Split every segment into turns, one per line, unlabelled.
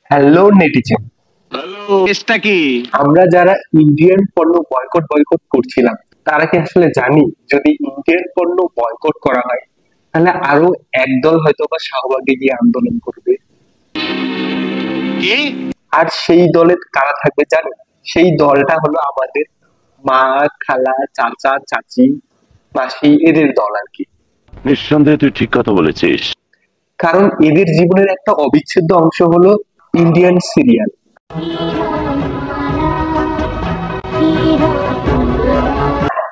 Hello netizen.
Hello, চেষ্টা কি
আমরা যারা ইন্ডিয়ান পণ্য বয়কট করছিলাম তারা কি আসলে জানি যদি ইন্ডিয়ান পণ্য বয়কট করা হয় তাহলে আরো একদল হয়তো বা শাহবাগে গিয়ে আন্দোলন করবে।
কি
আর সেই দলে কারা থাকবে জানেন? সেই দলটা হলো আমাদের মা, খালা, চাচা, চাচি, মাসি, এদের দল আর কি।
নিঃসন্দেহে তুই ঠিক কথা বলেছিস।
কারণ এদের জীবনের একটা অবিচ্ছেদ্য অংশ হলো ইন্ডিয়ান সিরিয়াল।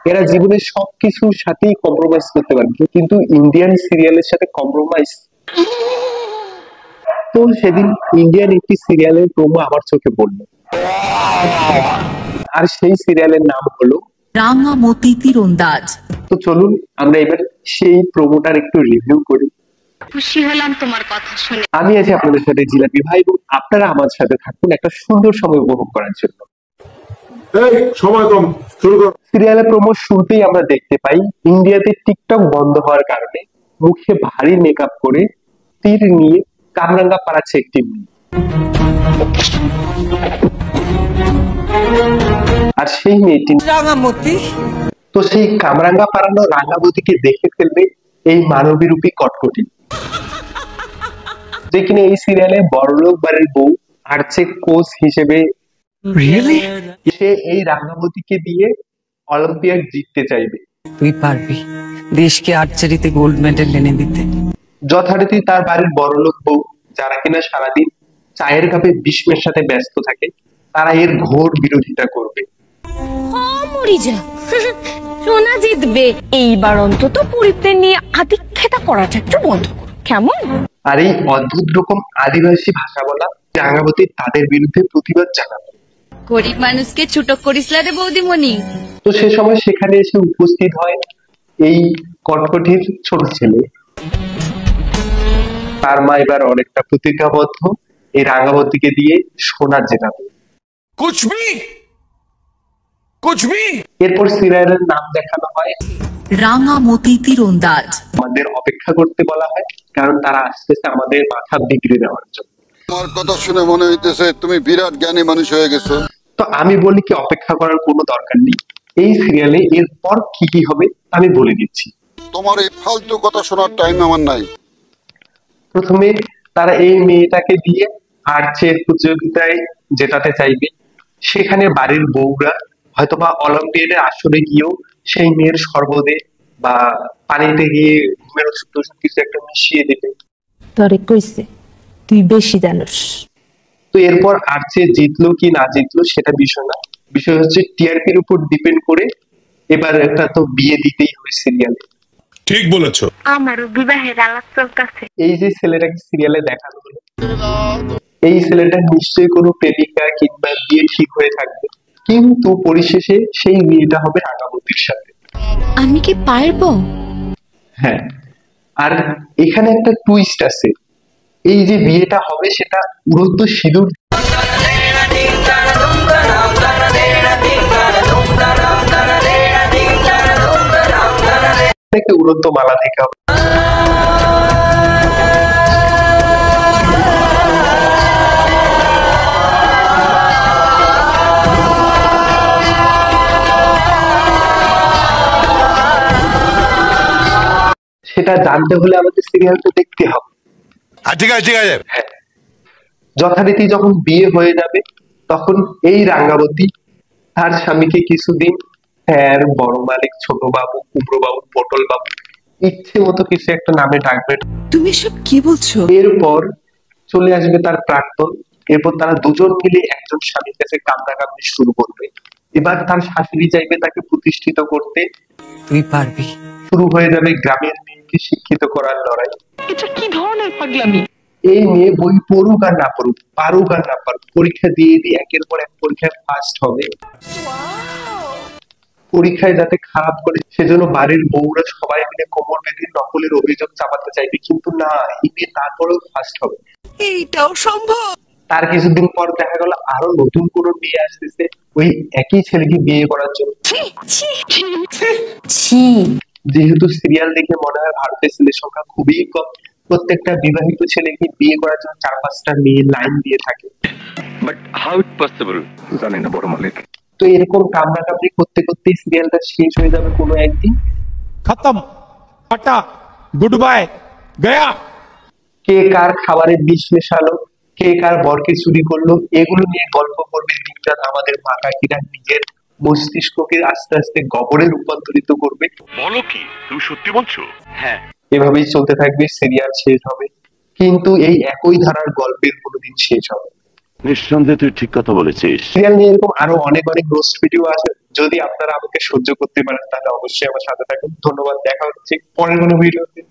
এরা জীবনের সবকিছুর সাথেই কম্প্রোমাইজ করতে পারে, কিন্তু ইন্ডিয়ান সিরিয়ালের সাথে কম্প্রোমাইজ। তো সেদিন ইন্ডিয়ান একটি সিরিয়ালের প্রোমো আমার চোখে পড়লো, আর সেই সিরিয়ালের নাম হলো
রাঙামতি তীরন্দাজ।
তো চলুন আমরা এবার সেই প্রোমোটার একটু রিভিউ করি।
খুশি হলাম তোমার কথা শুনে।
আমি আছি আপনাদের সাথে জিলাপি ভাই, এবং আপনারা আমার সাথে থাকুন একটা সুন্দর সময় উপভোগ করার জন্য।
সময় কম, শুরু কর।
সিরিয়ালের প্রোমো শুরুতেই আমরা দেখতে পাই ইন্ডিয়াতে টিকটক বন্ধ হওয়ার কারণে মুখে ভারী মেকআপ করে তীর নিয়ে কামরাঙ্গা পাড়াচ্ছে একটি মেয়ে। আর সেই মেয়েটি
রাঙামতি।
তো সেই কামরাঙ্গা পাড়ানো রাঙাবতীকে দেখে ফেলবে এই মানবী রূপী কটকটি, যে কিনা এই সিরিয়ালে বড়লোক বাড়ির বউ আর্চে কোচ হিসেবে সে এই রাঙাবতীকে দিয়ে অলিম্পিয়াড জিততে চাইবে।
তুই পারবি দেশকে আর্চারিতে গোল্ড মেডেল এনে দিতে।
যথারীতি তার বাড়ির বড়লোক বউ, যারা কিনা সারাদিন চায়ের কাপে বিস্মের সাথে ব্যস্ত থাকে, তারা এর ঘোর বিরোধিতা করবে।
মরিজা সোনা জিতবে এইবার, অন্তত পরিত্যাগ নিয়ে আদিক্ষেতা করাটা একটু বন্ধ করো কেমন?
আর এই অদ্ভুত রকম আদিবাসী ভাষা বলা রাঙাবতী তাদের বিরুদ্ধে প্রতিবাদ জানাবে।
গরিব মানুষকে ছোট করিস রে বৌদিমণি।
তো সে সময় সেখানে এসে উপস্থিত হয় এই কটকটির ছোট ছেলে। তার মা এবার অনেকটা প্রতিজ্ঞাবদ্ধ এই রাঙাবতীকে দিয়ে সোনা জেতাবে। এরপর সিরিয়ালের নাম দেখানো হয়
রাঙামতি তীরন্দাজ।
আমাদের অপেক্ষা করতে বলা হয়, কারণ তারা আসতেছে আমাদের মাথা বিগড়ে দেওয়ার জন্য।
তোমার কথা শুনে মনে হইতেছে তুমি বিরাট জ্ঞানী মানুষ হয়ে গেছো।
তো আমি বলি কি, অপেক্ষা করার কোনো দরকার নেই। এই সিরিয়ালে এরপর কি কি হবে আমি বলে দিচ্ছি।
তোমার এই ফালতু কথা শোনার টাইম আমার নাই।
প্রথমে তারা এই মেয়েটাকে দিয়ে আর্চের প্রতিযোগিতায় জেতাতে চাইবে। সেখানে বাড়ির বউরা হয়তোবা অলিম্পিয়াডের আসরে গিয়েও সেই মেয়ের শরবতে বা পানিতে গিয়ে ঘুমের ওষুধ টষুধ কিছু একটা মিশিয়ে দেবে।
তরে কইছে তুই বেশি জানোস।
তো এরপর আর্চে জিতলো কি না জিতলো সেটা বিষয় না, বিষয় হচ্ছে টিআরপির উপর ডিপেন্ড করে এবার একটা তো বিয়ে দিতেই হবে সিরিয়ালে।
ঠিক বলেছো।
আমারও বিবাহের আলাপ চলতেছে।
এই যে ছেলেটাকে সিরিয়ালে দেখানো হলো, এই ছেলেটা নিশ্চয়ই কোনো প্রেমিকা কিংবা বিয়ে ঠিক হয়ে থাকবে, কিন্তু পরিশেষে সেই বিয়েটা হবে রাঙাবতীর সাথে।
আমি কি পারবো?
হ্যাঁ, আর এখানে একটা টুইস্ট আছে। এই যে বিয়েটা হবে সেটা উড়ন্ত সিঁদুর থেকে উড়ন্ত মালা থেকে হবে। সেটা জানতে হলে আমাদের সিরিয়ালটা দেখতে হবে।
ঠিক আছে ঠিক আছে।
যথারীতি যখন বিয়ে হয়ে যাবে তখন এই রাঙ্গাবতী তার স্বামীকে কিছুদিন স্যার, বড় মালিক, ছোট বাবু, কুমড়ো বাবু, পটল বাবু ইচ্ছে মতো কিছু একটা নামে ডাকবে।
তুমি সব কি বলছো?
এরপর চলে আসবে তার প্রাক্তন। এরপর তারা দুজন মিলে একজন স্বামীর কাছে কান্নাকান্নি শুরু করবে। এবার তার শাশুড়ি চাইবে তাকে প্রতিষ্ঠিত করতে।
তুই পারবি।
শুরু হয়ে যাবে গ্রামের মেয়েকে শিক্ষিত করার লড়াই।
এটা কি ধরনের পাগলামি?
এই মেয়ে বই পড়ুক আর না পড়ুক, পারুক আর না পারুক, পরীক্ষা দিয়ে দিয়ে একের পর এক পরীক্ষায় ফার্স্ট হবে। পরীক্ষায় যাতে খারাপ করে সেজন্য বাড়ির বউরা সবাই মিলে কোমর বেঁধে নকলের অভিযোগ চাপাতে চাইবে, কিন্তু না, এই মেয়ে তারপরেও ফার্স্ট হবে।
এইটাও সম্ভব?
তার কিছুদিন পর দেখা গেল আরো নতুন কোনো মেয়ে আসতেছে ওই একই ছেলেকে বিয়ে করার জন্য। যেহেতু সিরিয়াল দেখে মনে হয় ভারতের ছেলের সংখ্যা খুবই কম, প্রত্যেকটা বিবাহিত ছেলেকে বিয়ে করার জন্য 4-5টা মেয়ে লাইন দিয়ে থাকে।
But how it possible? জানি না বড় মালিক।
তো এরকম কামড়াকামড়ি করতে করতে সিরিয়ালটা শেষ হয়ে যাবে কোনো একদিন।
खत्म, टाटा, गुड बाय, गया।
কে কার খাবারে বিষ মেশালো, কে কার বরকে চুরি করলো, এগুলো নিয়ে গল্প করবে দিনরাত আমাদের মাতাকিরা, নিজের মস্তিষ্ককে আস্তে আস্তে গোবরে রূপান্তরিত করবে।
বলো কি, তুমি সত্যি বলছো? হ্যাঁ।
এভাবেই চলতে থাকবে, সিরিয়াল শেষ হবে, কিন্তু এই একই ধারার গল্পের কোনোদিন শেষ হবে না।
নিঃসন্দেহে তুই ঠিক কথা বলেছিস।
সিরিয়াল নিয়ে এরকম আরো অনেক অনেক রোস্ট ভিডিও আছে, যদি আপনারা আমাকে সহ্য করতে পারেন তাহলে অবশ্যই আমার সাথে থাকুন। ধন্যবাদ, দেখা হচ্ছে পরের কোনো ভিডিওতে।